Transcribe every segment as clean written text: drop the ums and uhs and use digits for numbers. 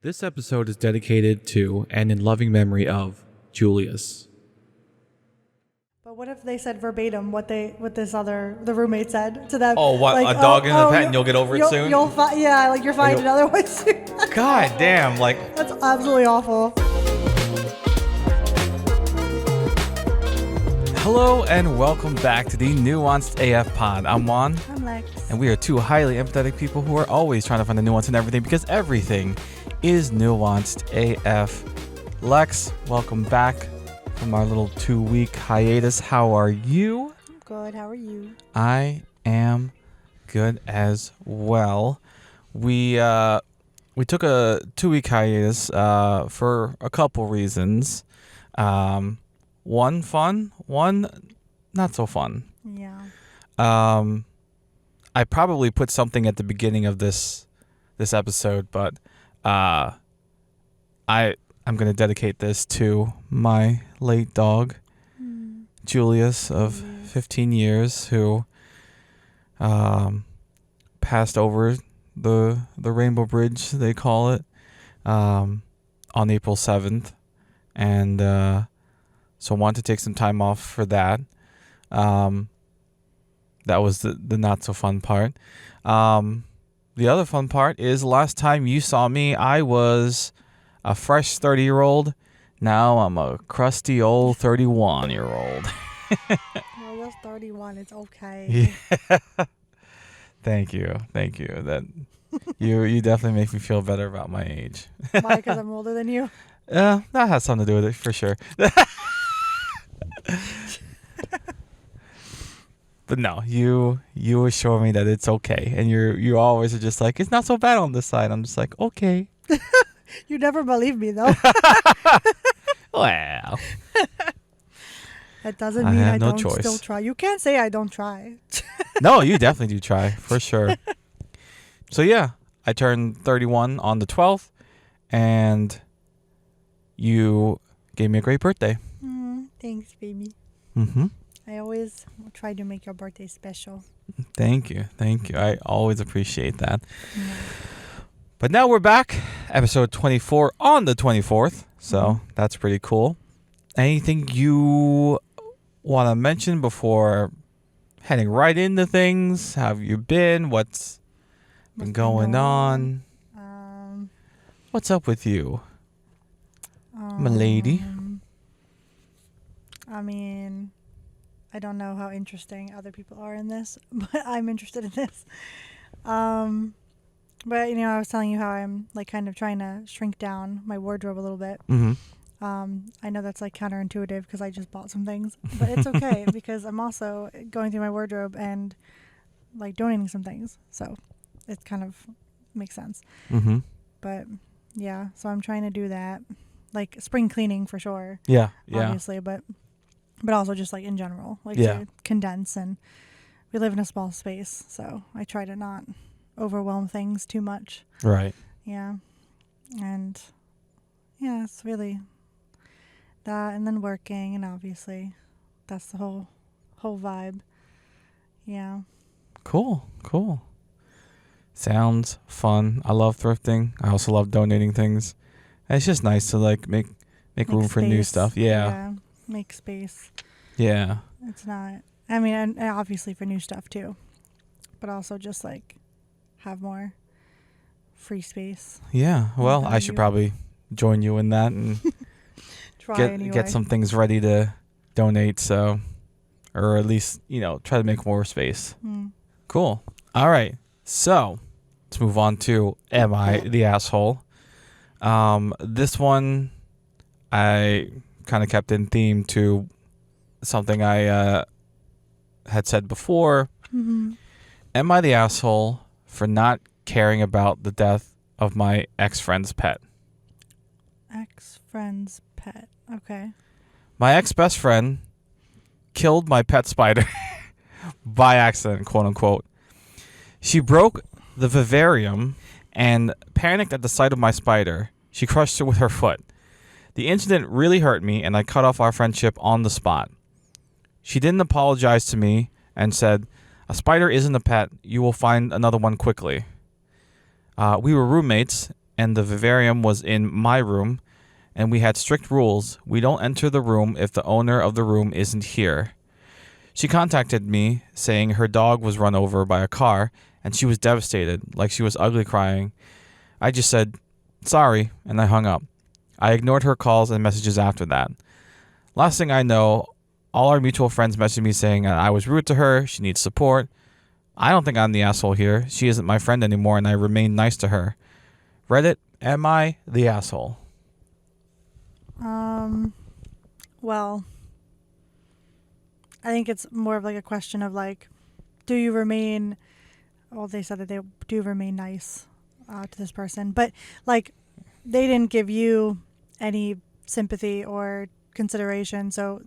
This episode is dedicated to and in loving memory of Julius. But what if they said verbatim what the roommate said to them? Oh, what, like, a dog and a pet and you'll get over it soon? You'll find another one soon. God damn, like... That's absolutely awful. Hello and welcome back to the Nuanced AF Pod. I'm Juan. I'm Lex. And we are two highly empathetic people who are always trying to find the nuance in everything because everything is nuanced AF. Lex, welcome back from our little 2-week hiatus. How are you? I'm good. How are you? I am good as well. We took a 2-week hiatus for a couple reasons. One fun, one not so fun. Yeah. I probably put something at the beginning of this episode, but I'm going to dedicate this to my late dog, Julius, of 15 years, who passed over the Rainbow Bridge, they call it, on April 7th. And so I wanted to take some time off for that. That was the not so fun part. The other fun part is last time you saw me, I was a fresh 30-year-old. Now I'm a crusty old 31-year-old. Well, you're 31. It's okay. Yeah. Thank you. That you definitely make me feel better about my age. Why? Because I'm older than you? That has something to do with it for sure. But no, you assure me that it's okay, and you always are just like, it's not so bad on this side. I'm just like, okay. You never believe me though. Well, That doesn't mean I no don't choice. still try. You can't say I don't try. No, you definitely do try for sure. So yeah, I turned 31 on the 12th, and you gave me a great birthday. Thanks, baby. Mm-hmm. I always try to make your birthday special. Thank you. I always appreciate that. Yeah. But now we're back, episode 24 on the 24th, so that's pretty cool. Anything you want to mention before heading right into things? How have you been? What's been going on? What's up with you, my lady? I mean, I don't know how interesting other people are in this, but I'm interested in this. But, I was telling you how I'm, like, kind of trying to shrink down my wardrobe a little bit. Mm-hmm. I know that's, like, counterintuitive because I just bought some things. But it's okay because I'm also going through my wardrobe and, like, donating some things. So it kind of makes sense. Mm-hmm. But, yeah, so I'm trying to do that. Like, spring cleaning for sure. Yeah. Obviously, but also just, like, in general. Like, to condense. And we live in a small space, so I try to not overwhelm things too much. Right. Yeah. And yeah, it's really that, and then working, and obviously that's the whole vibe. Yeah. Cool. Sounds fun. I love thrifting. I also love donating things. And it's just nice to like make room space for new stuff. Yeah. Make space. Yeah. It's not, I mean, and obviously for new stuff too, but also just like have more free space. Well, I should probably join you in that and get some things ready to donate, so, or at least, try to make more space. Cool. All right. So let's move on to Am I the Asshole? This one I kind of kept in theme to something I had said before. Mm-hmm. Am I the asshole for not caring about the death of my ex-friend's pet? Ex-friend's pet. Okay. My ex-best friend killed my pet spider by accident, quote unquote. She broke the vivarium and panicked at the sight of my spider. She crushed it with her foot. The incident really hurt me, and I cut off our friendship on the spot. She didn't apologize to me and said, "A spider isn't a pet. You will find another one quickly." We were roommates, and the vivarium was in my room, and we had strict rules. We don't enter the room if the owner of the room isn't here. She contacted me saying her dog was run over by a car, and she was devastated, like she was ugly crying. I just said, sorry, and I hung up. I ignored her calls and messages after that. Last thing I know, all our mutual friends messaged me saying I was rude to her, she needs support. I don't think I'm the asshole here. She isn't my friend anymore, and I remained nice to her. Reddit, am I the asshole? Well, I think it's more of like a question of like, do you remain, well, they said that they do remain nice to this person, but like they didn't give you any sympathy or consideration, so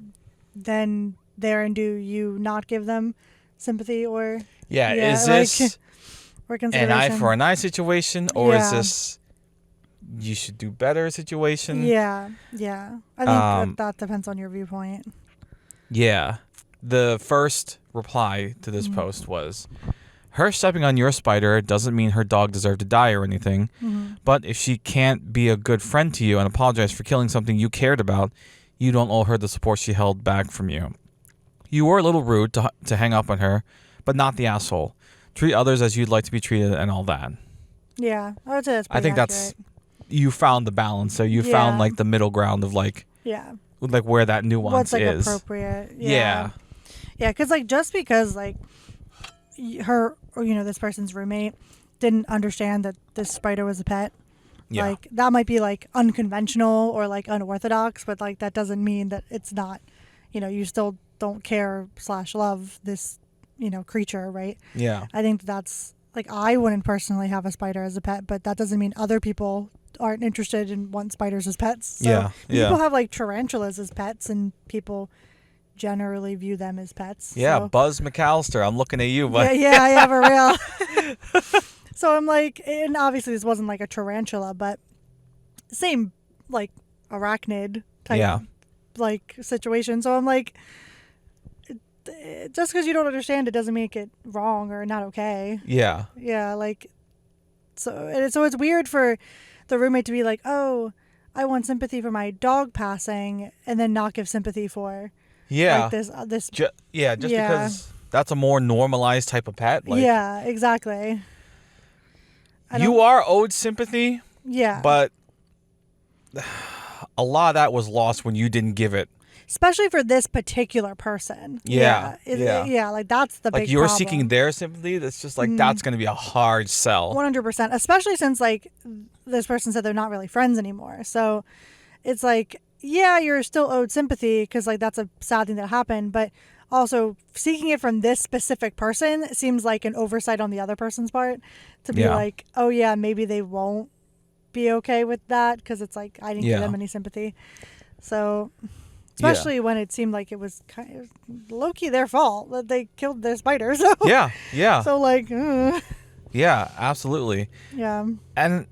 then therein do you not give them sympathy or is this or an consideration? eye for an eye situation, or is this you should do better situation? Yeah. I think that depends on your viewpoint. Yeah. The first reply to this post was, her stepping on your spider doesn't mean her dog deserved to die or anything, but if she can't be a good friend to you and apologize for killing something you cared about, you don't owe her the support she held back from you. You were a little rude to hang up on her, but not the asshole. Treat others as you'd like to be treated and all that. Yeah, I would say that's pretty I think accurate. you found the balance. So you found like the middle ground of like where that nuance what's like is. Appropriate. Yeah. Yeah, because like just because like her or this person's roommate didn't understand that this spider was a pet, like that might be like unconventional or like unorthodox, but like that doesn't mean that it's not, you still don't care / love this creature, right? Yeah. I think that's like, I wouldn't personally have a spider as a pet, but that doesn't mean other people aren't interested and want spiders as pets. So people have like tarantulas as pets, and people generally view them as pets. Yeah, so. Buzz McAllister, I'm looking at you, but yeah, I have a real. So I'm like, and obviously this wasn't like a tarantula, but same like arachnid type like situation. So I'm like, just because you don't understand it doesn't make it wrong or not okay. Yeah. Yeah, like so it's weird for the roommate to be like, oh, I want sympathy for my dog passing, and then not give sympathy for like this because that's a more normalized type of pet. Like, yeah, exactly. You are owed sympathy. Yeah. But a lot of that was lost when you didn't give it. Especially for this particular person. Yeah. Like that's the big like you're problem. seeking their sympathy. That's just like that's going to be a hard sell. 100%. Especially since like this person said they're not really friends anymore. So it's like, yeah, you're still owed sympathy because like that's a sad thing that happened. But also seeking it from this specific person seems like an oversight on the other person's part to be like, oh yeah, maybe they won't be okay with that because it's like I didn't give them any sympathy. So. Especially when it seemed like it was kind of low-key their fault that they killed their spider. So yeah. So like, yeah, absolutely. Yeah. And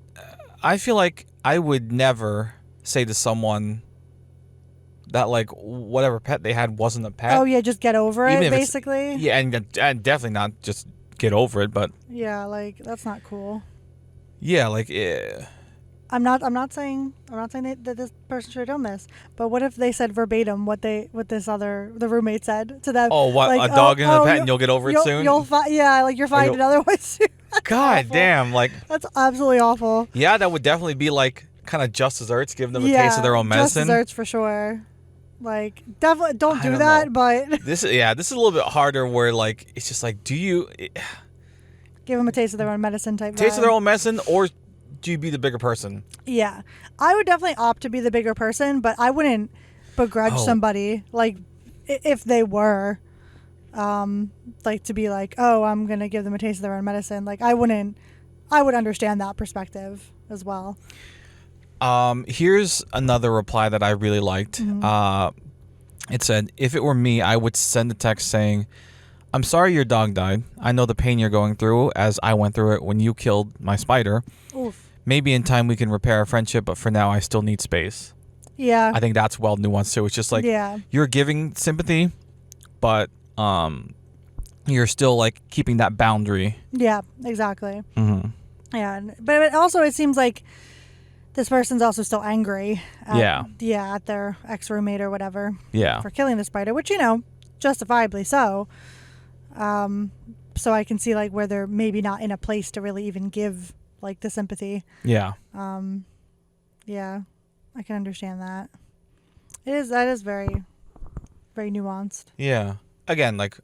I feel like I would never say to someone that like whatever pet they had wasn't a pet. Oh yeah, just get over Even it, basically. Yeah, and definitely not just get over it, but yeah, like that's not cool. Yeah, like. I'm not saying that this person should have done this, but what if they said verbatim what the roommate said to them? Oh, what, like, a dog and a pet, and you'll get over it soon? Like you're finding another one soon. God awful. Damn, like that's absolutely awful. Yeah, that would definitely be like kind of just desserts, give them a taste of their own medicine. Just desserts for sure. Like definitely don't do that, but this is a little bit harder where like it's just like, do you give them a taste of their own medicine type taste vibe. of their own medicine, or do you be the bigger person? Yeah. I would definitely opt to be the bigger person, but I wouldn't begrudge somebody, like, if they were, like, to be like, oh, I'm going to give them a taste of their own medicine. Like, I would understand that perspective as well. Here's another reply that I really liked. It said, if it were me, I would send a text saying, I'm sorry your dog died. I know the pain you're going through, as I went through it when you killed my spider. Oof. Maybe in time we can repair our friendship, but for now I still need space. Yeah. I think that's well nuanced too. It's just like you're giving sympathy, but you're still like keeping that boundary. Yeah, exactly. Mm-hmm. Yeah, but it seems like this person's also still angry at their ex-roommate or whatever for killing the spider, which, justifiably so. So I can see like where they're maybe not in a place to really even give like the sympathy. Yeah. Yeah, I can understand that. That is very, very nuanced. Yeah. Again, like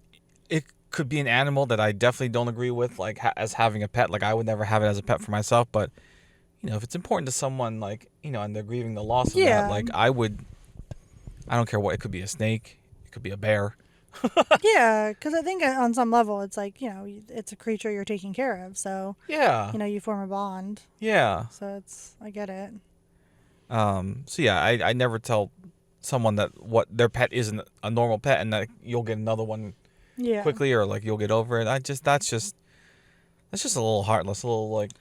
it could be an animal that I definitely don't agree with, like as having a pet. Like I would never have it as a pet for myself, but if it's important to someone, like and they're grieving the loss of that, like I don't care what. It could be a snake, it could be a bear. Yeah, because I think on some level it's like it's a creature you're taking care of, so you form a bond. Yeah. So I get it. So yeah, I never tell someone that what their pet isn't a normal pet and that you'll get another one quickly or like you'll get over it. That's just a little heartless, a little like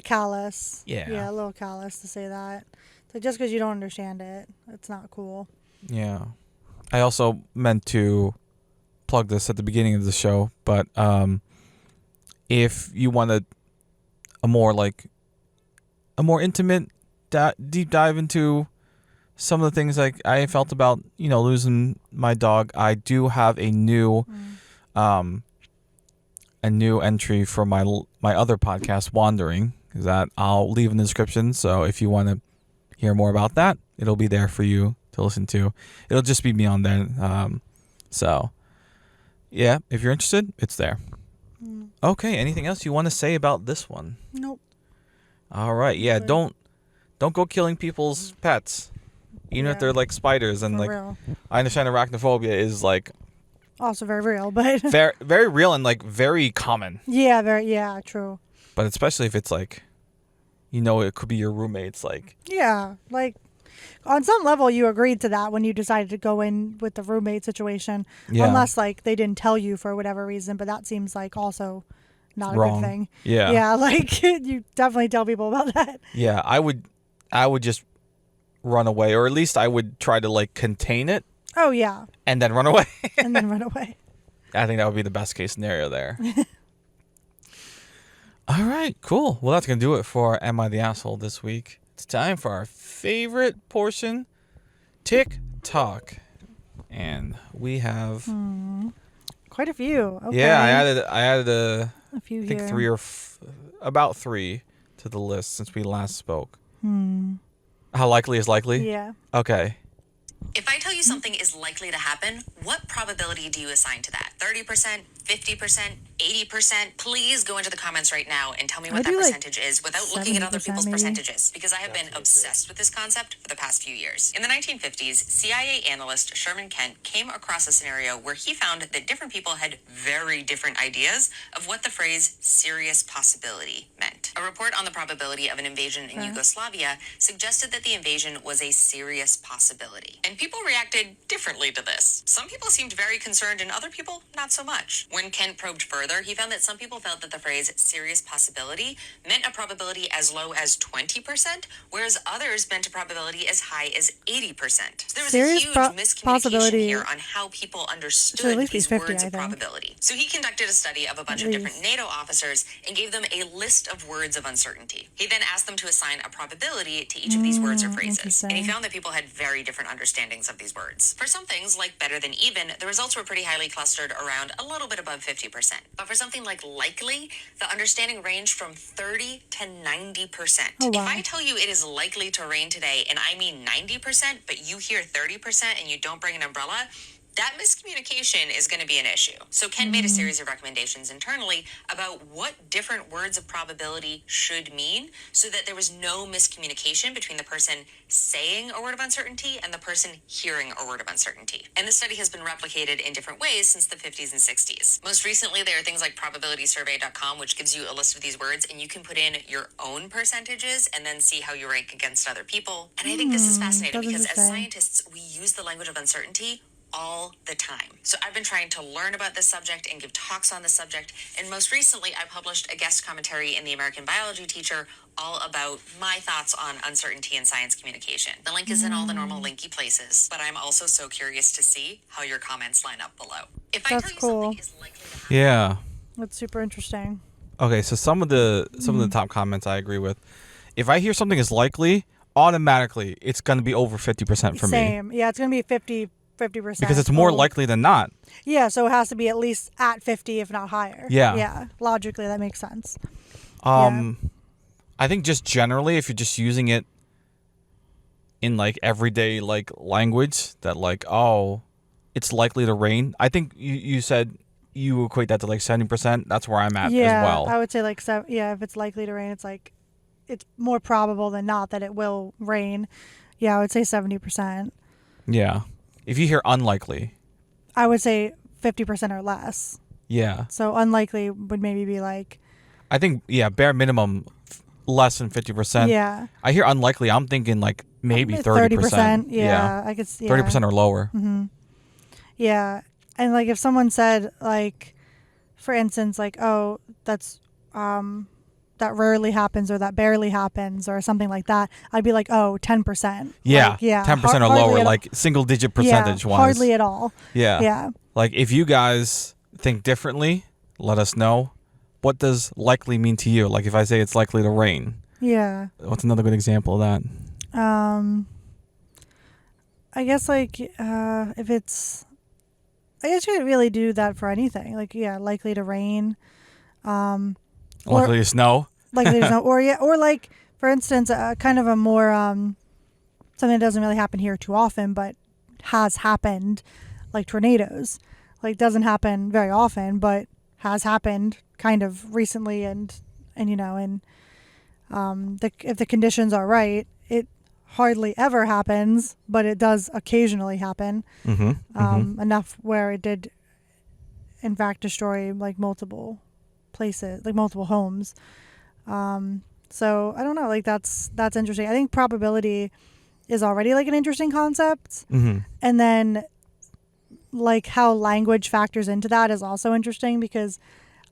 callous. Yeah, a little callous to say that. So just because you don't understand it, it's not cool. Yeah. I also meant to plug this at the beginning of the show, but if you want a more intimate deep dive into some of the things like I felt about losing my dog, I do have a new entry for my other podcast, Wandering, that I'll leave in the description. So if you want to hear more about that, it'll be there for you to listen to. It'll just be me on there. So yeah, if you're interested, it's there. Okay, anything else you want to say about this one? Nope. All right, yeah, don't go killing people's pets, even if they're like spiders. And real. I understand arachnophobia is like also very real, but very, very real and like very common. Yeah, true. But especially if it's like, it could be your roommates. Like like on some level you agreed to that when you decided to go in with the roommate situation, unless like they didn't tell you for whatever reason. But that seems like also not wrong. A good thing. Yeah, like you definitely tell people about that. Yeah, I would just run away, or at least I would try to like contain it. Oh yeah. And then run away. I think that would be the best case scenario there. All right, cool. Well, that's going to do it for Am I the Asshole this week. It's time for our favorite portion, TikTok. And we have quite a few. Okay. Yeah, I added a few I think here. about three to the list since we last spoke. How likely is likely? Yeah. Okay. If I tell you something is likely to happen, what probability do you assign to that? 30%, 50%, 80%? Please go into the comments right now and tell me what that percentage is without looking at other people's percentages, because I have been obsessed with this concept for the past few years. In the 1950s, CIA analyst Sherman Kent came across a scenario where he found that different people had very different ideas of what the phrase serious possibility meant. A report on the probability of an invasion in Yugoslavia suggested that the invasion was a serious possibility. And people reacted differently to this. Some people seemed very concerned and other people not so much. When Kent probed further, he found that some people felt that the phrase serious possibility meant a probability as low as 20%, whereas others meant a probability as high as 80%. So there was a huge miscommunication here on how people understood these words of probability. So he conducted a study of a bunch of different NATO officers and gave them a list of words of uncertainty. He then asked them to assign a probability to each of these words or phrases. And he found that people had very different understandings of these words. For some things, like better than even, the results were pretty highly clustered around a little bit above 50%. But for something like likely, the understanding ranged from 30 to 90%. Oh, wow. If I tell you it is likely to rain today, and I mean 90%, but you hear 30% and you don't bring an umbrella, that miscommunication is going to be an issue. So Ken made a series of recommendations internally about what different words of probability should mean so that there was no miscommunication between the person saying a word of uncertainty and the person hearing a word of uncertainty. And this study has been replicated in different ways since the 50s and 60s. Most recently, there are things like probabilitysurvey.com, which gives you a list of these words, and you can put in your own percentages and then see how you rank against other people. And I think this is fascinating because as scientists, we use the language of uncertainty all the time. So I've been trying to learn about this subject and give talks on this subject. And most recently, I published a guest commentary in the American Biology Teacher all about my thoughts on uncertainty in science communication. The link is in all the normal linky places, but I'm also so curious to see how your comments line up below. If I tell you something is likely to happen. Yeah. That's super interesting. Okay, so some of the top comments I agree with. If I hear something is likely, automatically it's going to be over 50% for me. Same. Yeah, it's going to be 50%. Because it's more likely than not. Yeah, so it has to be at least at 50, if not higher. Yeah. Yeah, logically that makes sense. I think just generally, if you're just using it in like everyday like language, that like, oh, it's likely to rain. I think you said you equate that to like 70%. That's where I'm at as well. I would say like if it's likely to rain, it's like it's more probable than not that it will rain. Yeah, I would say 70%. Yeah. If you hear unlikely, I would say 50% or less. Yeah. So unlikely would maybe be like, I think, bare minimum less than 50%. Yeah. I hear unlikely, I'm thinking like maybe 30%. Yeah. I could see 30% or lower. Mm-hmm. Yeah. And like if someone said like, for instance, like, oh, that's that rarely happens or that barely happens or something like that, I'd be like, oh, 10%. Yeah. Like, yeah. 10% or lower, like single digit percentage wise. Hardly at all. Yeah. Yeah. Like if you guys think differently, let us know. What does likely mean to you? Like if I say it's likely to rain. Yeah. What's another good example of that? I guess like if it's, I guess you could really do that for anything. Like, yeah, likely to rain. Likely to snow. Likely to snow. Or like, for instance, kind of a more, something that doesn't really happen here too often, but has happened, like tornadoes. Like doesn't happen very often, but has happened kind of recently and you know, and if the conditions are right, it hardly ever happens, but it does occasionally happen. Enough where it did in fact destroy like multiple places, like multiple homes. So I don't know, like that's interesting. I think probability is already like an interesting concept. And then like how language factors into that is also interesting, because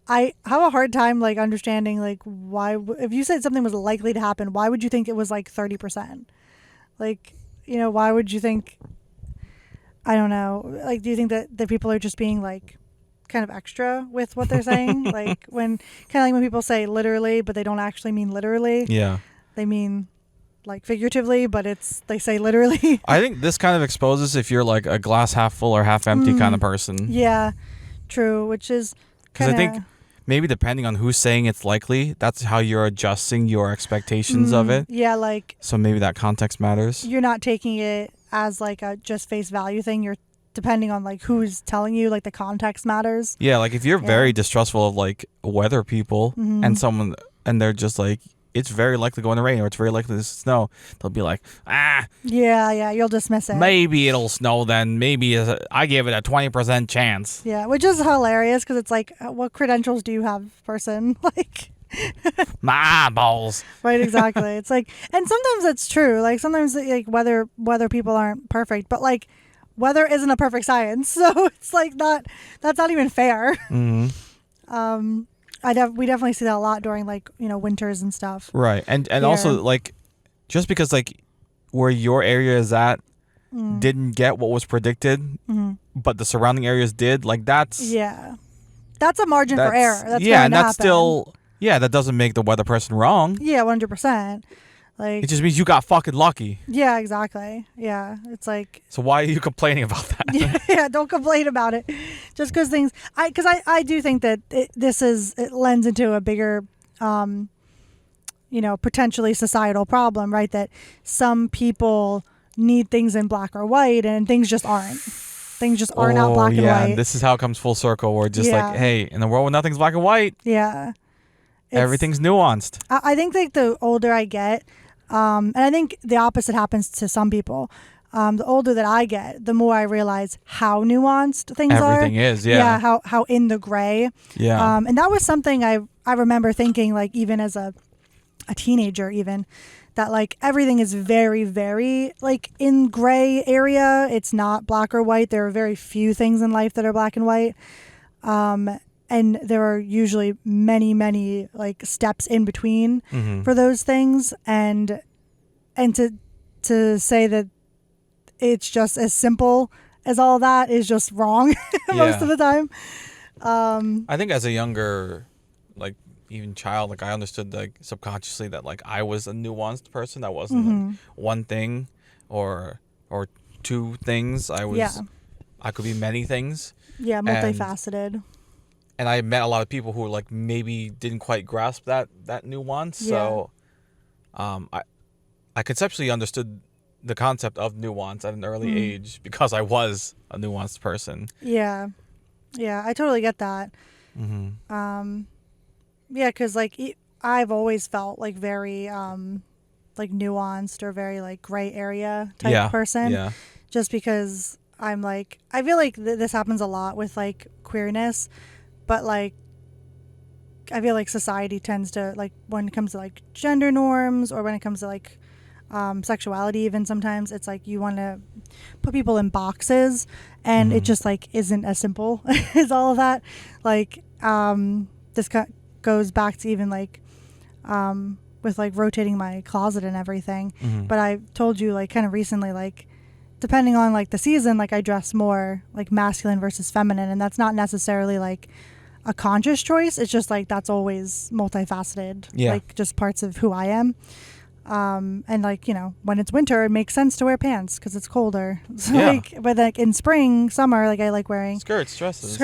I have a hard time like understanding like why if you said something was likely to happen, why would you think it was like 30%? Like, you know, why would you think, I don't know, like do you think that the people are just being like kind of extra with what they're saying? Like when kind of like when people say literally but they don't actually mean literally. Yeah. They mean like figuratively, but they say literally. I think this kind of exposes if you're like a glass half full or half empty kind of person. Yeah, true. Which is because I think maybe depending on who's saying it's likely, that's how you're adjusting your expectations of it. Yeah, like so maybe that context matters. You're not taking it as like a just face value thing. You're depending on like who's telling you, like the context matters. Yeah, like if you're very distrustful of like weather people and someone and they're just like, it's very likely going to rain or it's very likely to snow, they'll be like, yeah, you'll dismiss it. Maybe it'll snow then. Maybe I give it a 20% chance. Yeah, which is hilarious because it's like, what credentials do you have, person? Like, my balls. Right, exactly. It's like, and sometimes it's true. Like sometimes like weather people aren't perfect, but like weather isn't a perfect science, so it's like that's not even fair. We definitely see that a lot during like, you know, winters and stuff. Right. And also like just because like where your area is at didn't get what was predicted, but the surrounding areas did, like that's a margin for error. That's and that's still that doesn't make the weather person wrong. Yeah, 100%. Like it just means you got fucking lucky. Yeah, exactly. Yeah, it's like. So why are you complaining about that? Yeah, don't complain about it. Just because things, I do think that it lends into a bigger, you know, potentially societal problem, right? That some people need things in black or white, and things just aren't. Things just aren't out black and white. And this is how it comes full circle. Where just like, hey, in a world where nothing's black and white, everything's nuanced. I think like the older I get. And I think the opposite happens to some people. The older that I get, the more I realize how nuanced things are. Everything is, Yeah, how in the gray. Yeah. And that was something I remember thinking, like, even as a teenager, even, that, like, everything is very, very, like, in gray area. It's not black or white. There are very few things in life that are black and white. And there are usually many, many like steps in between for those things, and to say that it's just as simple as all that is just wrong most of the time. I think as a younger, like even child, like I understood like subconsciously that like I was a nuanced person. I wasn't like one thing or two things. I could be many things. Yeah, multifaceted. And I met a lot of people who like maybe didn't quite grasp that nuance. Yeah. So I conceptually understood the concept of nuance at an early age because I was a nuanced person. Yeah. Yeah, I totally get that. Yeah, because like I've always felt like very like nuanced or very like gray area type person. Yeah. Just because I'm like, I feel like this happens a lot with like queerness, but like I feel like society tends to like when it comes to like gender norms or when it comes to like sexuality, even sometimes it's like you want to put people in boxes, and it just like isn't as simple as all of that. Like this goes back to even like with like rotating my closet and everything. But I told you like kind of recently, like depending on like the season, like I dress more like masculine versus feminine, and that's not necessarily like a conscious choice. It's just like that's always multifaceted, like just parts of who I am. And like, you know, when it's winter, it makes sense to wear pants because it's colder. So like, but like in spring, summer, like I like wearing skirts, dresses,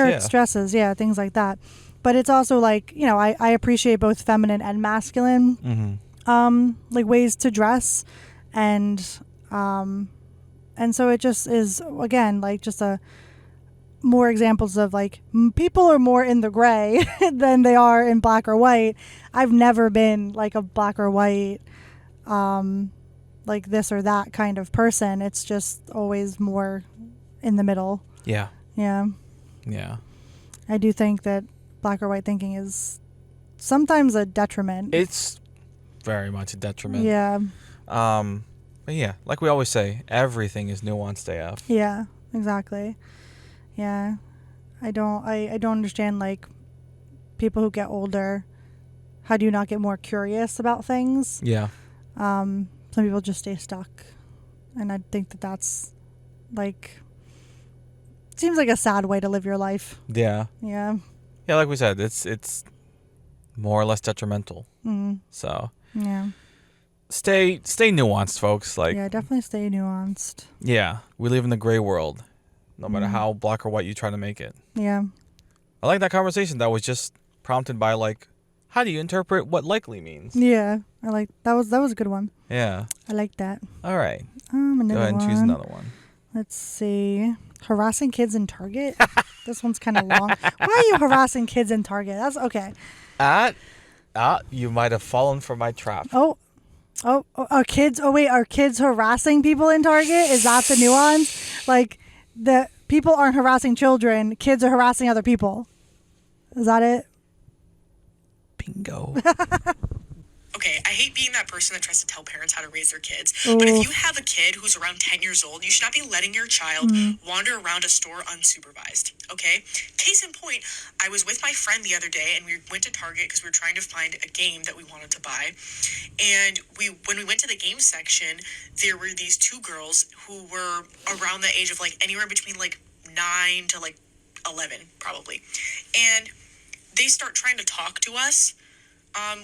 things like that. But it's also like, you know, I appreciate both feminine and masculine, like ways to dress. And so it just is, again, like just more examples of like people are more in the gray than they are in black or white. I've never been like a black or white, like this or that kind of person. It's just always more in the middle. Yeah. Yeah. Yeah. I do think that black or white thinking is sometimes a detriment. It's very much a detriment. Yeah. But yeah, like we always say, everything is nuanced AF. Yeah, exactly. Yeah. I don't understand like people who get older. How do you not get more curious about things? Yeah. Some people just stay stuck. And I think that that's like seems like a sad way to live your life. Yeah. Yeah. Yeah, like we said, it's more or less detrimental. So yeah. Stay nuanced, folks. Like yeah, definitely stay nuanced. Yeah. We live in the gray world. No matter how black or white you try to make it. Yeah. I like that conversation that was just prompted by like, how do you interpret what likely means? Yeah. I like that was a good one. Yeah. I like that. All right. Another Go ahead and choose another one. Let's see. Harassing kids in Target. This one's kind of long. Why are you harassing kids in Target? That's okay. You might have fallen for my trap. Are kids harassing people in Target? Is that the nuance? Like the people aren't harassing children, kids are harassing other people. Is that it? Bingo. Okay, I hate being that person that tries to tell parents how to raise their kids. Ooh. But if you have a kid who's around 10 years old, you should not be letting your child wander around a store unsupervised, okay? Case in point, I was with my friend the other day, and we went to Target because we were trying to find a game that we wanted to buy. And when we went to the game section, there were these two girls who were around the age of like anywhere between like 9 to like 11, probably. And they start trying to talk to us.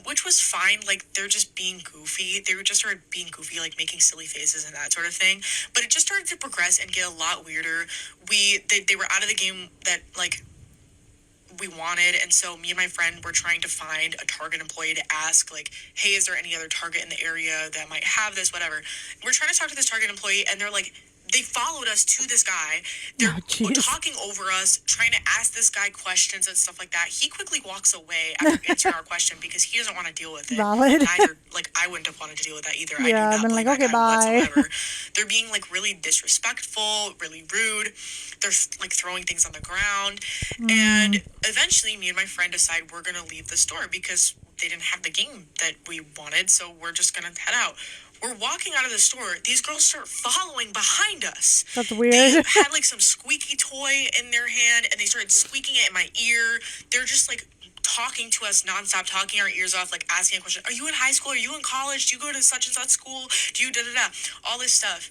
Which was fine. Like, they're just being goofy. They were just started being goofy, like making silly faces and that sort of thing. But it just started to progress and get a lot weirder. They were out of the game that, like, we wanted. And so me and my friend were trying to find a Target employee to ask, like, hey, is there any other Target in the area that might have this, whatever. We're trying to talk to this Target employee, and they're like, they followed us to this guy. They're talking over us, trying to ask this guy questions and stuff like that. He quickly walks away after answering our question because he doesn't want to deal with it. Valid. Neither, like, I wouldn't have wanted to deal with that either. Yeah, I do not like, blame okay, that guy bye. whatsoever. They're being, like, really disrespectful, really rude. They're, like, throwing things on the ground. And eventually, me and my friend decide we're going to leave the store because they didn't have the game that we wanted, so we're just going to head out. We're walking out of the store. These girls start following behind us. That's weird. They had like some squeaky toy in their hand, and they started squeaking it in my ear. They're just like talking to us nonstop, talking our ears off, like asking a question. Are you in high school? Are you in college? Do you go to such and such school? Do you da-da-da? All this stuff.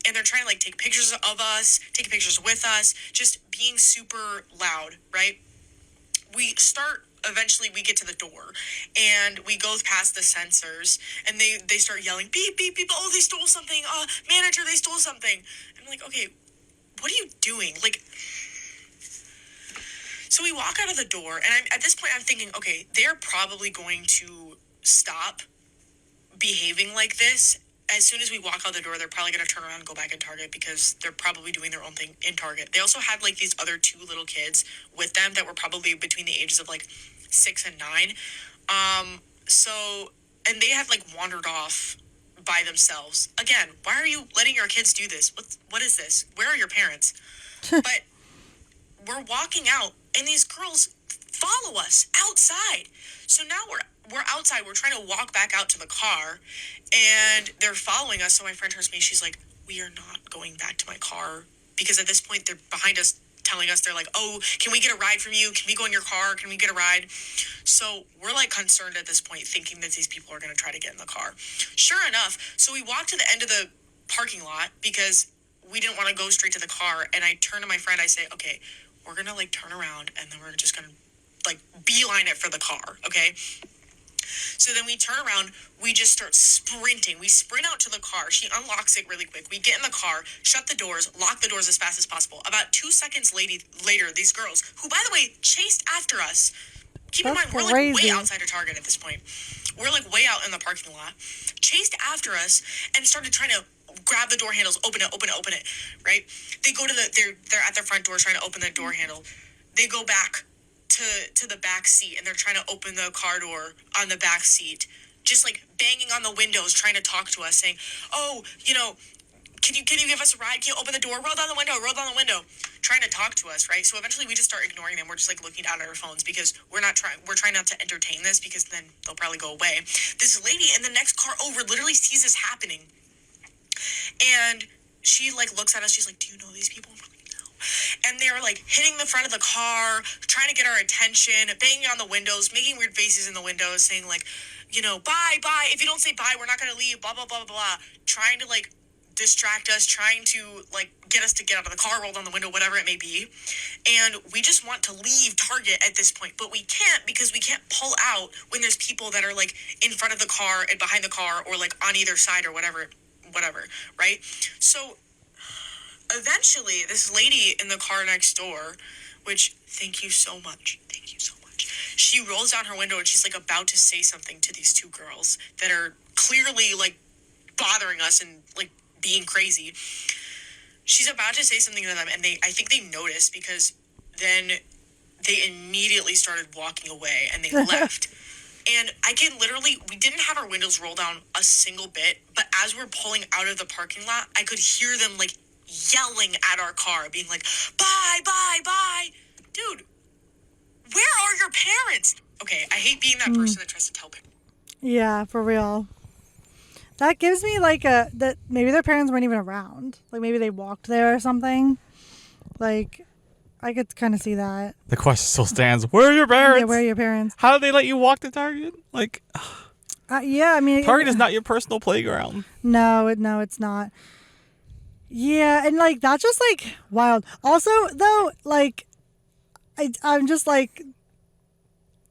And they're trying to like take pictures of us, take pictures with us, just being super loud, right? We start eventually we get to the door and we go past the sensors and they start yelling, beep, beep, beep. Oh, they stole something. Manager, they stole something. And I'm like, okay, what are you doing? Like, so we walk out of the door and at this point I'm thinking, okay, they're probably going to stop behaving like this. As soon as we walk out the door, they're probably going to turn around and go back in Target because they're probably doing their own thing in Target. They also had like these other 2 little kids with them that were probably between the ages of like 6 and 9. And they had like wandered off by themselves. Again, why are you letting your kids do this? What is this? Where are your parents? But we're walking out and these girls follow us outside. So now we're outside. We're trying to walk back out to the car and they're following us. So my friend turns to me, she's like, we are not going back to my car, because at this point they're behind us telling us, they're like, oh, can we get a ride from you? Can we go in your car? Can we get a ride? So we're like concerned at this point, thinking that these people are going to try to get in the car. Sure enough. So we walk to the end of the parking lot because we didn't want to go straight to the car. And I turn to my friend, I say, okay, we're going to like turn around and then we're just going to like beeline it for the car. Okay. So then we turn around, we just start sprinting. We sprint out to the car. She unlocks it really quick. We get in the car, shut the doors, lock the doors as fast as possible. About 2 seconds later, these girls, who by the way, chased after us. Keep in mind, we're like way outside of Target at this point. We're like way out in the parking lot. Chased after us and started trying to grab the door handles, open it, right? They go to they're at their front door trying to open the door handle. They go back to the back seat and they're trying to open the car door on the back seat, just like banging on the windows, trying to talk to us, saying, oh, can you give us a ride? Can you open the door? Roll down the window, trying to talk to us, right? So eventually we just start ignoring them. We're just like looking down at our phones because we're trying not to entertain this, because then they'll probably go away. This lady in the next car over literally sees this happening. And she like looks at us, she's like, do you know these people? And they were like hitting the front of the car, trying to get our attention, banging on the windows, making weird faces in the windows, saying like, bye. If you don't say bye, we're not going to leave, blah, blah, blah, blah. Trying to like distract us, trying to like get us to get out of the car, roll down the window, whatever it may be. And we just want to leave Target at this point, but we can't, because we can't pull out when there's people that are like in front of the car and behind the car, or like on either side or whatever, right? So eventually, this lady in the car next door, which, thank you so much, she rolls down her window and she's like about to say something to these 2 girls that are clearly like bothering us and like being crazy. She's about to say something to them, and I think they noticed, because then they immediately started walking away and they left. And we didn't have our windows roll down a single bit, but as we're pulling out of the parking lot, I could hear them like yelling at our car, being like, bye. Dude, where are your parents? Okay, I hate being that person that tries to tell parents. Yeah, for real. That gives me like that maybe their parents weren't even around. Like maybe they walked there or something. Like, I could kind of see that. The question still stands. Where are your parents? Yeah, where are your parents? How did they let you walk to Target? Like, yeah, I mean, Target is not your personal playground. No, it's not. Yeah, and like that's just like wild. Also, though, like I'm just like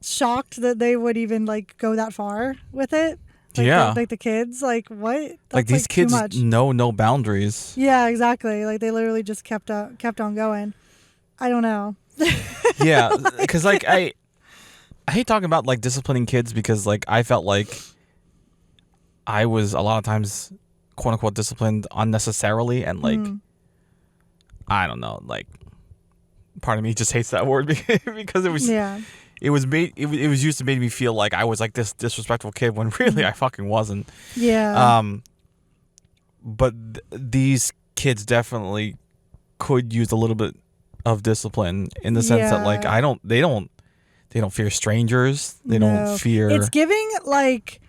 shocked that they would even like go that far with it. Like, yeah, the kids, like what? That's, like these kids know no boundaries. Yeah, exactly. Like they literally just kept on going. I don't know. Yeah, because like I hate talking about like disciplining kids, because like I felt like I was a lot of times quote unquote disciplined unnecessarily, and like I don't know, like part of me just hates that word because it was it was used to make me feel like I was like this disrespectful kid when really I fucking wasn't. Yeah. But these kids definitely could use a little bit of discipline, in the sense that like they don't fear strangers. They don't fear. It's giving like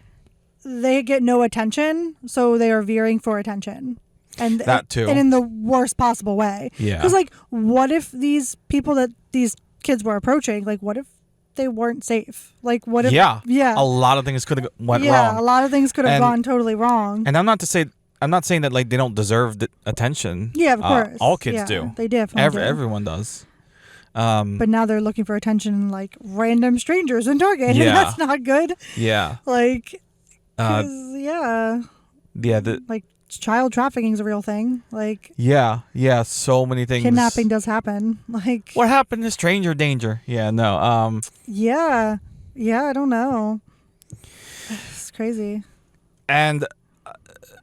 they get no attention, so they are veering for attention. And that too. And in the worst possible way. Yeah. Because like, what if these people that these kids were approaching, like what if they weren't safe? Like what if a lot of things could have went wrong. Yeah, a lot of things could have gone totally wrong. And I'm not saying that like they don't deserve the attention. Yeah, of course. All kids do. They definitely do. Everyone does. But now they're looking for attention like random strangers in Target, Yeah. and that's not good. Yeah. Like, Yeah. like child trafficking is a real thing. Like, Yeah. So many things. kidnapping does happen. Like, What happened to stranger danger? Yeah. No. yeah, I don't know. It's crazy. And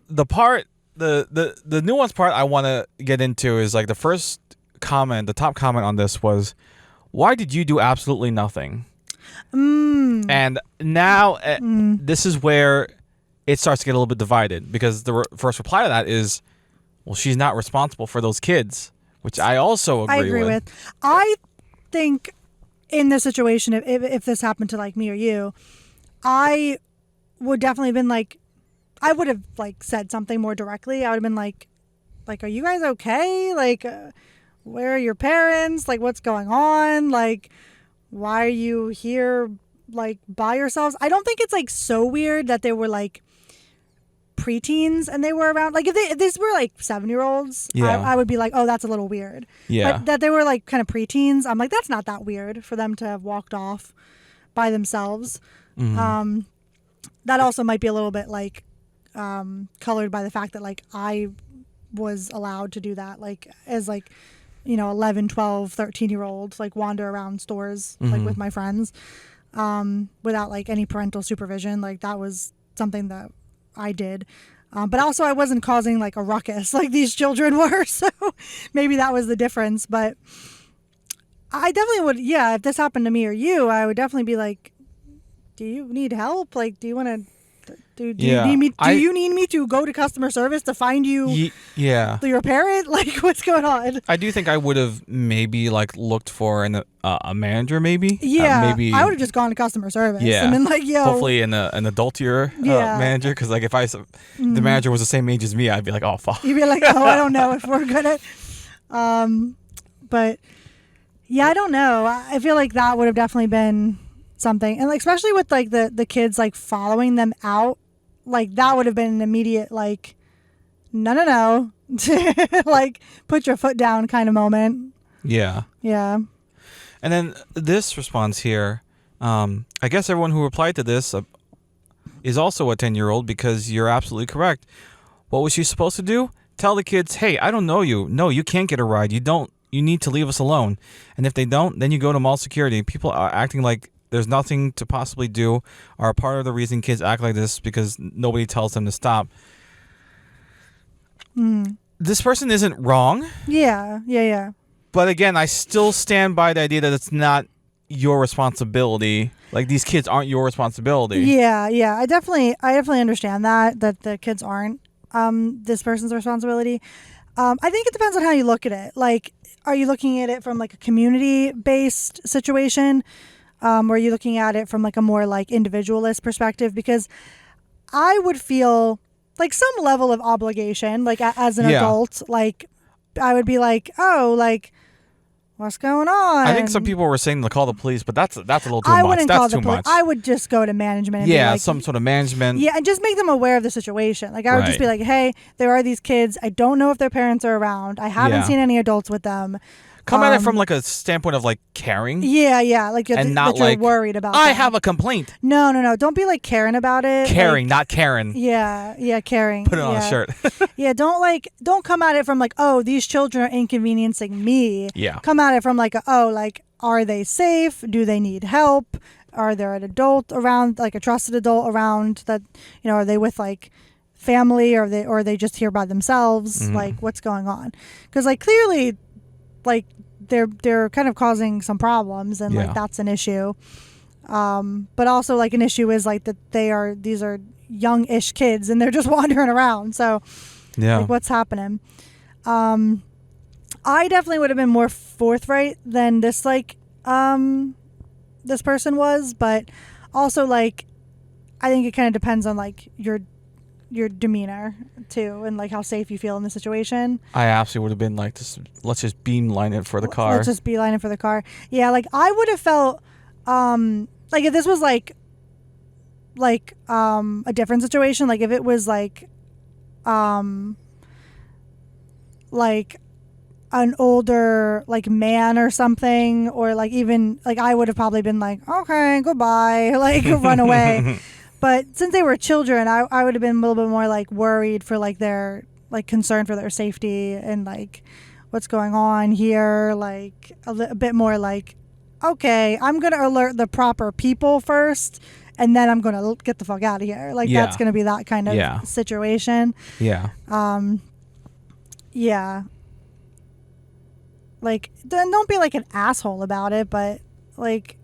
the part, the nuanced part I want to get into is like the first comment, the top comment on this was, "Why did you do absolutely nothing?" And now this is where it starts to get a little bit divided, because the first reply to that is, well, she's not responsible for those kids, which I also agree with. I think in this situation, if this happened to like me or you, I would definitely have been like, I would have like said something more directly. I would have been like, are you guys okay? Like, where are your parents? Like, what's going on? Like, why are you here like by yourselves? I don't think it's like so weird that they were like preteens and they were around. Like, if these were like 7-year-olds, I would be like, oh, that's a little weird. Yeah. But that they were like kind of preteens, I'm like, that's not that weird for them to have walked off by themselves. That also might be a little bit like colored by the fact that like I was allowed to do that, like as like, 11, 12, 13-year-old, like wander around stores like with my friends without like any parental supervision. Like that was something that I did. But also I wasn't causing like a ruckus like these children were. So maybe that was the difference. But I definitely would, if this happened to me or you, I would definitely be like, do you need help? Like, do you want to... Do you need me? Do you need me to go to customer service to find you? Your parent? Like, what's going on? I do think I would have maybe like looked for a manager, maybe. Maybe I would have just gone to customer service. Yeah, and been like, yo, hopefully an adultier manager, because like if the manager was the same age as me, I'd be like, oh fuck. You'd be like, oh, I don't know if we're gonna. But yeah, I don't know. I feel like that would have definitely been something, and like especially with like the kids like following them out. Like that would have been an immediate like, no, like put your foot down kind of moment. Yeah. Yeah. And then this response here, I guess everyone who replied to this is also a 10-year-old, because you're absolutely correct. What was she supposed to do? Tell the kids, hey, I don't know you. No, you can't get a ride. You need to leave us alone. And if they don't, then you go to mall security. People are acting like there's nothing to possibly do, are part of the reason kids act like this, because nobody tells them to stop. This person isn't wrong. Yeah. But again, I still stand by the idea that it's not your responsibility. Like, these kids aren't your responsibility. Yeah. I definitely understand that the kids aren't this person's responsibility. I think it depends on how you look at it. Like, are you looking at it from like a community-based situation? Or are you looking at it from like a more like individualist perspective? Because I would feel like some level of obligation, like as an adult, like I would be like, oh, like what's going on? I think some people were saying to call the police, but that's a little too I much. Wouldn't That's call too the police. much. I would just go to management. And be like, some sort of management. Yeah, and just make them aware of the situation. Like I would just be like, hey, there are these kids. I don't know if their parents are around. I haven't seen any adults with them. Come at it from like a standpoint of like caring. Yeah. Like and not that you're like worried about. I them. have a complaint. No. Don't be like caring about it. Caring, like, not Karen. Yeah, caring. Put it on a shirt. Yeah, don't come at it from like, oh, these children are inconveniencing me. Yeah. Come at it from like, are they safe? Do they need help? Are there an adult around, like a trusted adult around that, are they with like family, or are they just here by themselves? Like, what's going on? Because like clearly, like they're kind of causing some problems, and like that's an issue. But also like an issue is like that these are young-ish kids and they're just wandering around. So like what's happening? I definitely would have been more forthright than this this person was, but also like I think it kind of depends on like your demeanor too, and like how safe you feel in the situation. I absolutely would have been like, let's just beamline it for the car. Let's just beeline it for the car. Yeah, like I would have felt like if this was like a different situation, like if it was like an older like man or something, or like even like I would have probably been like, okay, goodbye, like run away. But since they were children, I would have been a little bit more like worried for like their like concern for their safety and like what's going on here, like a bit more like, okay, I'm gonna alert the proper people first, and then I'm gonna get the fuck out of here. Like that's gonna be that kind of situation. Yeah. Yeah. Like, then don't be like an asshole about it, but like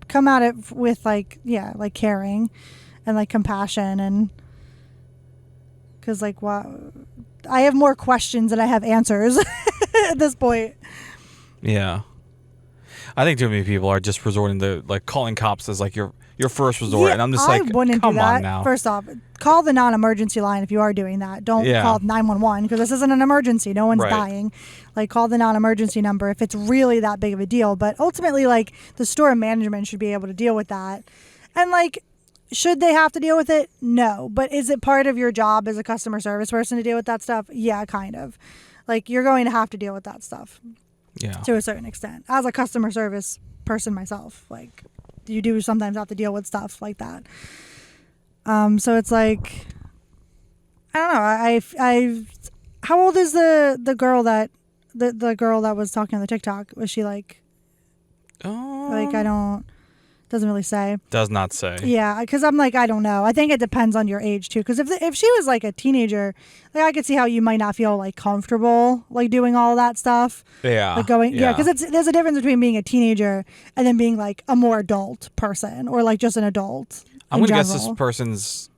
come at it with like, yeah, like caring and like compassion, and because like I have more questions than I have answers at this point. Yeah. I think too many people are just resorting to like calling cops as like your first resort, and I'm just like, come on now. First off, call the non-emergency line if you are doing that. Don't call 911 because this isn't an emergency. No one's dying. Like, call the non-emergency number if it's really that big of a deal. But ultimately, like, the store management should be able to deal with that. And like, should they have to deal with it? No. But is it part of your job as a customer service person to deal with that stuff? Yeah, kind of. Like, you're going to have to deal with that stuff. Yeah. To a certain extent. As a customer service person myself, like, you do sometimes have to deal with stuff like that. So it's like, I don't know. I how old is the girl that the girl that was talking on the TikTok? Was she like like, doesn't really say. Does not say. Yeah, because I'm like, I don't know. I think it depends on your age too. Because if she was like a teenager, like, I could see how you might not feel like comfortable like doing all of that stuff. Yeah. Like going, because there's a difference between being a teenager and then being like a more adult person, or like just an adult. I'm gonna guess this person's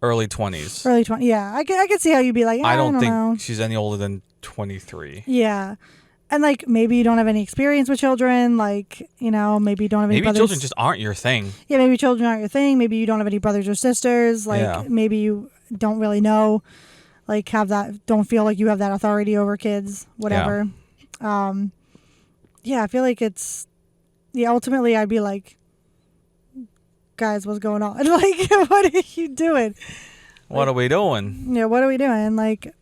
early 20s. Early 20s. Yeah, I could see how you'd be like, I don't think know. she's any older than 23. Yeah. And like, maybe you don't have any experience with children, like, you know, maybe you don't have any brothers. Maybe children just aren't your thing. Yeah, maybe children aren't your thing. Maybe you don't have any brothers or sisters. Like, maybe you don't really know, like, don't feel like you have that authority over kids, whatever. Yeah, I feel like ultimately I'd be like, guys, what's going on? Like, what are you doing? What are we doing? Yeah, what are we doing? Like,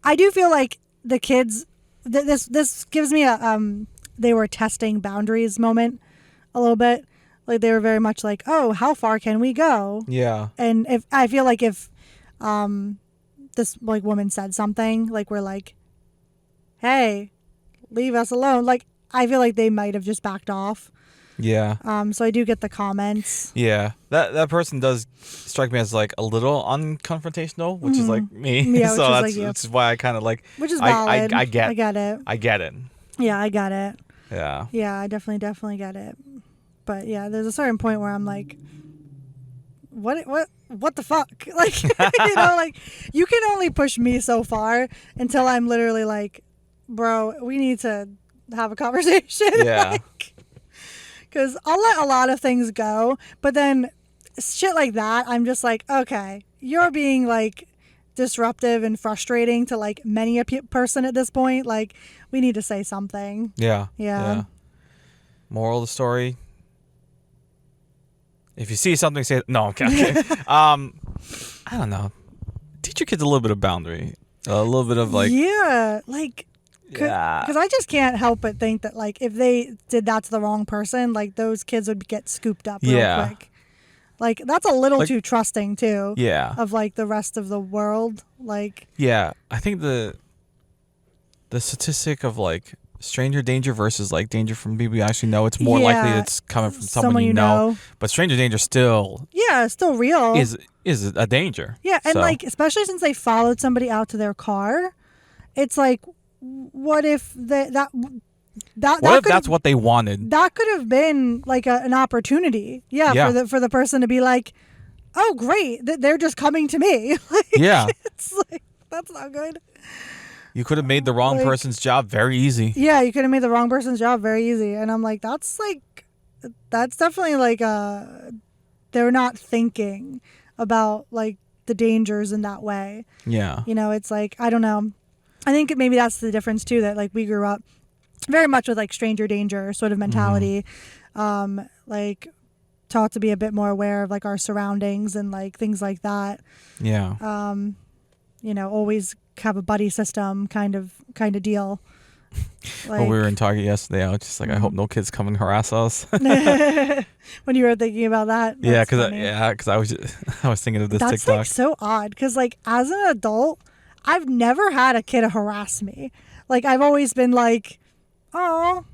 I do feel like the kids... This gives me a they were testing boundaries moment a little bit. Like, they were very much like, oh, how far can we go? Yeah. And if I feel like if this like woman said something, like, we're like, hey, leave us alone. Like, I feel like they might have just backed off. Yeah. So I do get the comments. Yeah. That person does strike me as like a little unconfrontational, which is like me. Yeah, so which that's why I kind of like. Which is valid. I get it. I get it. Yeah, I get it. Yeah. Yeah, I definitely get it. But yeah, there's a certain point where I'm like, what the fuck? Like, you know, like, you can only push me so far until I'm literally like, bro, we need to have a conversation. Yeah. Like, because I'll let a lot of things go, but then shit like that, I'm just like, okay, you're being like disruptive and frustrating to like many a person at this point. Like, we need to say something. Yeah. Moral of the story: if you see something, say no. Okay. I don't know. Teach your kids a little bit of boundary, a little bit of like. Yeah, like. Because I just can't help but think that, like, if they did that to the wrong person, like, those kids would get scooped up real quick. Like, that's a little too trusting, too. Yeah. Of, like, the rest of the world. Like. Yeah. I think the statistic of, like, stranger danger versus, like, danger from people you actually know, it's more likely it's coming from someone you know. But stranger danger still. Yeah, it's still real. Is a danger. Yeah. And, like, especially since they followed somebody out to their car, it's like, what if that's what they wanted? That could have been like an opportunity, for the person to be like, "Oh, great, they're just coming to me." Like, it's like, that's not good. You could have made the wrong person's job very easy. Yeah, you could have made the wrong person's job very easy, and I'm like, that's definitely like they're not thinking about like the dangers in that way. Yeah, you know, it's like, I don't know. I think maybe that's the difference too, that like we grew up very much with like stranger danger sort of mentality, like taught to be a bit more aware of like our surroundings and like things like that. Yeah. You know, always have a buddy system kind of deal. Like, when we were in Target yesterday, I was just like, I hope no kids come and harass us. When you were thinking about that, because I was I was thinking of this that's TikTok. Like so odd because like as an adult, I've never had a kid harass me. Like I've always been like, oh,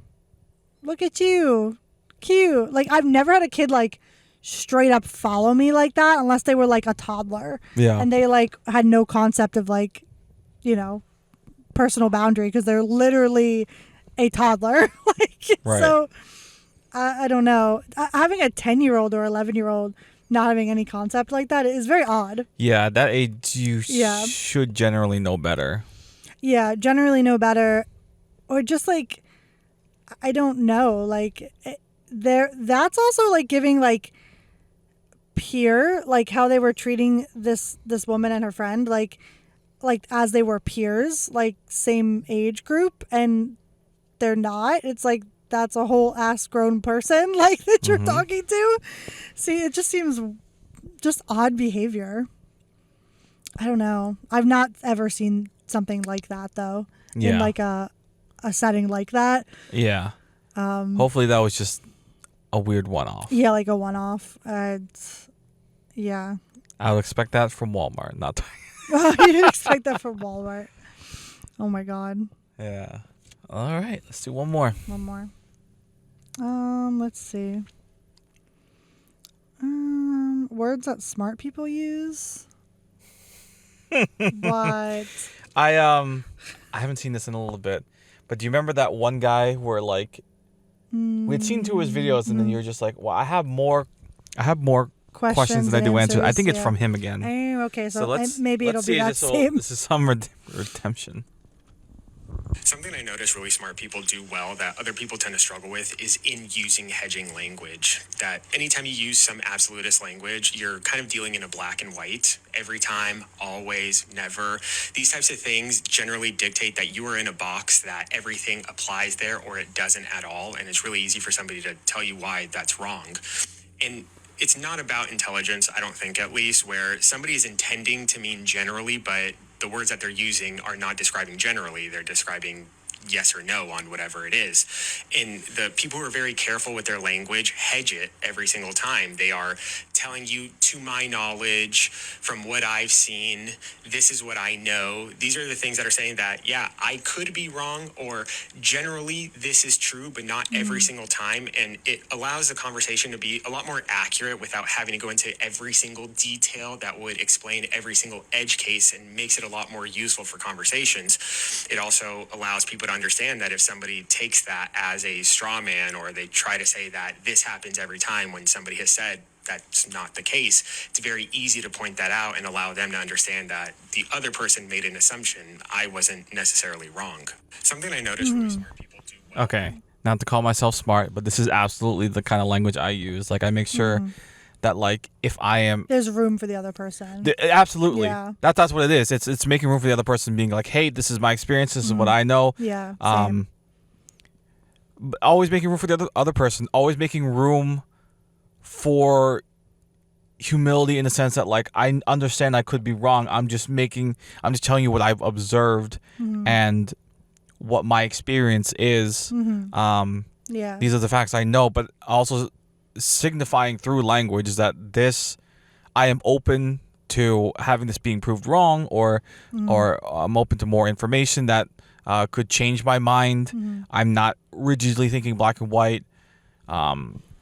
look at you, cute. Like I've never had a kid like straight up follow me like that unless they were like a toddler. Yeah. And they like had no concept of like, you know, personal boundary because they're literally a toddler. Like, right. So I don't know. Having a 10-year-old or 11-year-old not having any concept like that is very odd. Yeah, at that age you should generally know better. Yeah, generally know better. Or just like, I don't know. Like, that's also like giving like peer, like how they were treating this woman and her friend, like as they were peers, like same age group, and they're not. It's like that's a whole ass grown person like that you're talking to. See, it just seems just odd behavior. I don't know. I've not ever seen something like that though. In like a setting like that. Yeah. Hopefully that was just a weird one-off. Yeah, like a one-off. Yeah. I would expect that from Walmart, not You expect that from Walmart. Oh my god. Yeah. All right, let's do one more. One more. Let's see. Words that smart people use. But I haven't seen this in a little bit, but do you remember that one guy where like we'd seen two of his videos and then you were just like, well, I have more questions than I do answers. I think it's from him again. Okay, so let's maybe it'll be that same. This is some redemption. Something I notice really smart people do well that other people tend to struggle with is in using hedging language. That anytime you use some absolutist language, you're kind of dealing in a black and white. Every time, always, never. These types of things generally dictate that you are in a box that everything applies there or it doesn't at all. And it's really easy for somebody to tell you why that's wrong. And it's not about intelligence, I don't think, at least, where somebody is intending to mean generally, but the words that they're using are not describing generally. They're describing yes or no on whatever it is. And the people who are very careful with their language hedge it every single time. They are telling you, to my knowledge, from what I've seen, this is what I know. These are the things that are saying that, yeah, I could be wrong, or generally this is true, but not every single time. And it allows the conversation to be a lot more accurate without having to go into every single detail that would explain every single edge case, and makes it a lot more useful for conversations. It also allows people to understand that if somebody takes that as a straw man, or they try to say that this happens every time when somebody has said that's not the case, it's very easy to point that out and allow them to understand that the other person made an assumption. I wasn't necessarily wrong. Something I noticed really smart people do well. Okay, not to call myself smart, but this is absolutely the kind of language I use. Like I make sure that like if I am, there's room for the other person. Absolutely. Yeah. That's what it is. It's making room for the other person, being like, hey, this is my experience. This is what I know. Yeah. Same. Always making room for the other person. Always making room for humility in the sense that like I understand I could be wrong. I'm just telling you what I've observed and what my experience is. Yeah. These are the facts I know, but also signifying through language that this, I am open to having this being proved wrong, or I'm open to more information that could change my mind. I'm not rigidly thinking black and white.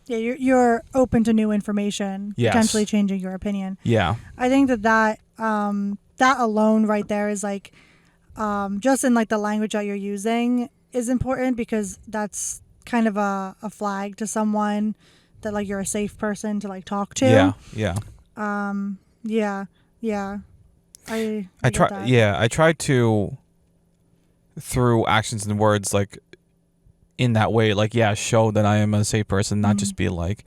Yeah, you're open to new information, potentially changing your opinion. Yeah. I think that alone right there is like, just in like the language that you're using is important, because that's kind of a flag to someone that like you're a safe person to like talk to. Yeah. I try. that. Yeah, I try to, through actions and words, like in that way, like show that I am a safe person, not just be like,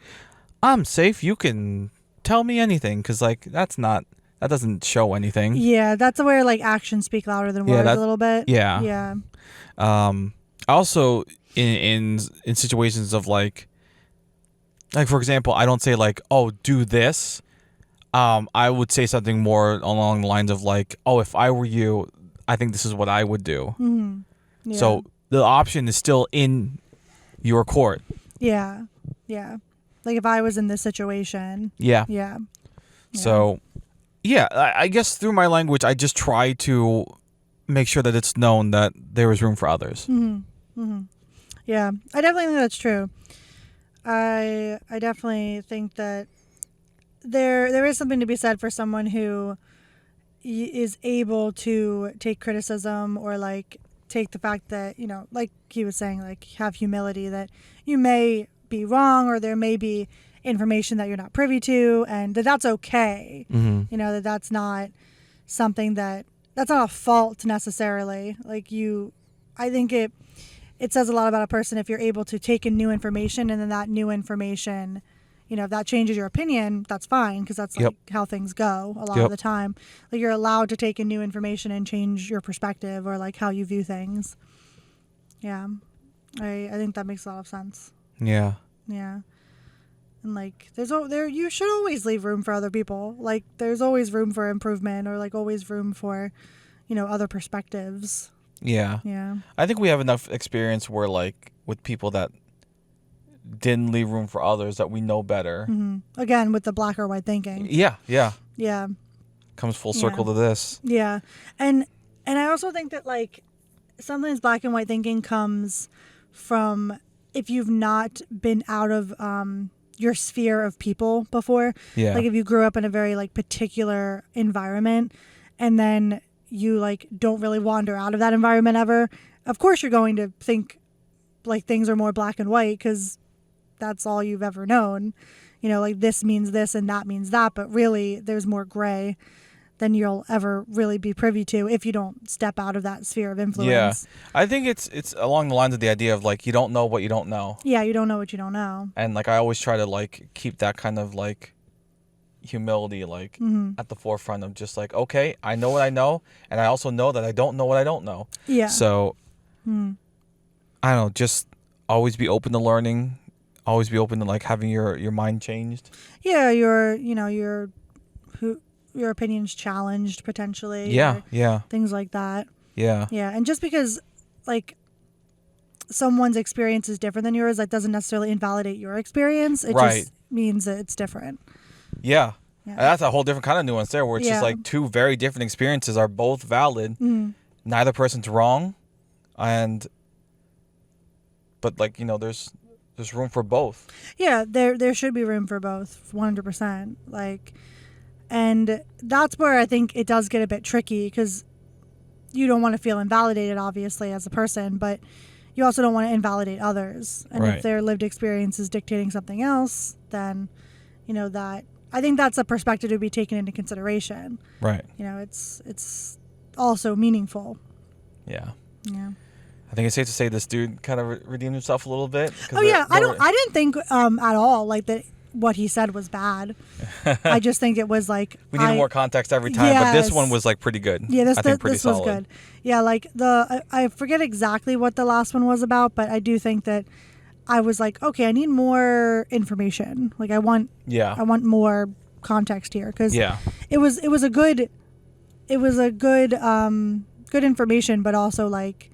I'm safe, you can tell me anything, because like that doesn't show anything. Yeah, that's where like actions speak louder than words a little bit. Yeah. Also in situations of like for example, I don't say like, oh, do this. I would say something more along the lines of like, oh, if I were you, I think this is what I would do. Mm-hmm. Yeah. So the option is still in your court. Yeah. Yeah. Like if I was in this situation. Yeah. Yeah. So, yeah, I guess through my language, I just try to make sure that it's known that there is room for others. Mm-hmm. Mm-hmm. Yeah, I definitely think that's true. I definitely think that there is something to be said for someone who is able to take criticism or like take the fact that, you know, like he was saying, like have humility that you may be wrong or there may be information that you're not privy to and that's okay. Mm-hmm. You know, that's not something that's not a fault necessarily. Like I think it says a lot about a person if you're able to take in new information and then that new information, you know, if that changes your opinion, that's fine because that's like how things go a lot of the time. Like you're allowed to take in new information and change your perspective or like how you view things. Yeah. I think that makes a lot of sense. Yeah. Yeah. And like you should always leave room for other people. Like there's always room for improvement or like always room for, you know, other perspectives. Yeah. Yeah. I think we have enough experience where like with people that didn't leave room for others that we know better. Mm-hmm. Again, with the black or white thinking. Yeah. Yeah. Yeah. Comes full circle to this. Yeah. And I also think that like sometimes black and white thinking comes from if you've not been out of your sphere of people before. Yeah. Like if you grew up in a very like particular environment and then you like don't really wander out of that environment ever, of course you're going to think like things are more black and white because that's all you've ever known. You know, like this means this and that means that, but really there's more gray than you'll ever really be privy to if you don't step out of that sphere of influence. Yeah. I think it's along the lines of the idea of like you don't know what you don't know. Yeah, you don't know what you don't know. And like I always try to like keep that kind of like humility like at the forefront of just like, okay, I know what I know and I also know that I don't know what I don't know. Yeah. So I don't know, just always be open to learning, always be open to like having your mind changed. Yeah, your opinions challenged potentially. Yeah, yeah. Things like that. Yeah. Yeah, and just because like someone's experience is different than yours, that doesn't necessarily invalidate your experience. It just means that it's different. Yeah. And that's a whole different kind of nuance there where it's just like two very different experiences are both valid. Neither person's wrong. But like, you know, there's room for both. Yeah, there should be room for both, 100%. Like, and that's where I think it does get a bit tricky because you don't want to feel invalidated, obviously, as a person, but you also don't want to invalidate others. And if their lived experience is dictating something else, then, you know, that I think that's a perspective to be taken into consideration. Right. You know, it's also meaningful. Yeah. Yeah. I think it's safe to say this dude kind of redeemed himself a little bit. Oh yeah, I didn't think at all like that what he said was bad. I just think it was like we needed more context every time, but this one was like pretty good. Yeah, this solid. Was good. Yeah, like I forget exactly what the last one was about, but I do think that I was like, okay, I need more information. Like I want more context here because it was a good good information, but also like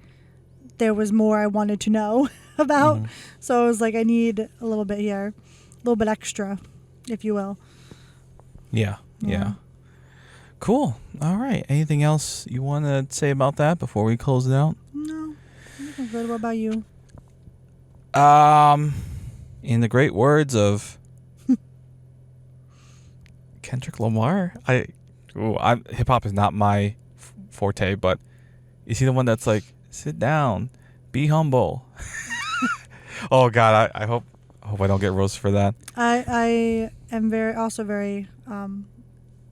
there was more I wanted to know about. So I was like, I need a little bit here, a little bit extra, if you will. Yeah. Cool. All right. Anything else you want to say about that before we close it out? No. I think I'm good. What about you? In the great words of Kendrick Lamar, hip hop is not my forte, but is he the one that's like, sit down, be humble? Oh God, I hope I don't get roasted for that. I am very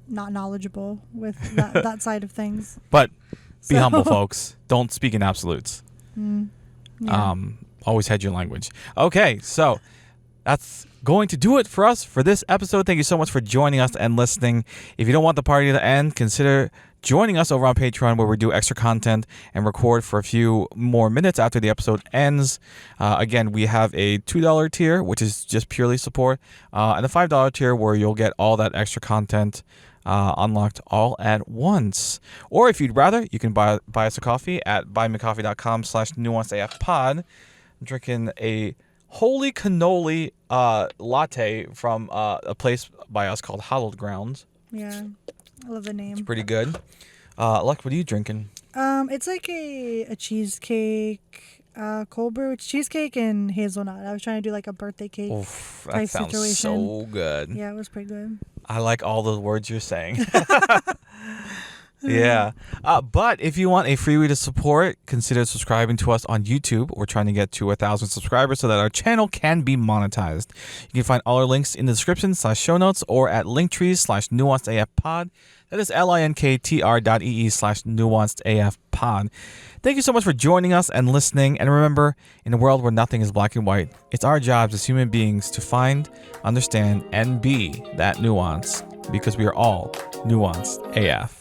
not knowledgeable with that side of things. But be humble, folks. Don't speak in absolutes. Yeah. Always hedge your language. Okay, so that's going to do it for us for this episode. Thank you so much for joining us and listening. If you don't want the party to end, consider joining us over on Patreon where we do extra content and record for a few more minutes after the episode ends. Again, we have a $2 tier, which is just purely support, and a $5 tier where you'll get all that extra content unlocked all at once. Or if you'd rather, you can buy us a coffee at buymeacoffee.com/nuancedafpod. I'm drinking a holy cannoli latte from a place by us called Hallowed Grounds. Yeah, I love the name. It's pretty good. Luck, what are you drinking? It's like a cheesecake, cold brew. It's cheesecake and hazelnut. I was trying to do like a birthday cake That sounds situation. so good. Yeah, it was pretty good. I like all the words you're saying. Yeah. But if you want a free way to support, consider subscribing to us on YouTube. We're trying to get to 1,000 subscribers so that our channel can be monetized. You can find all our links in the description /show notes or at linktrees/nuancedafpod. That is linktr.ee/nuancedafpod. Thank you so much for joining us and listening. And remember, in a world where nothing is black and white, it's our jobs as human beings to find, understand, and be that nuance, because we are all nuanced AF.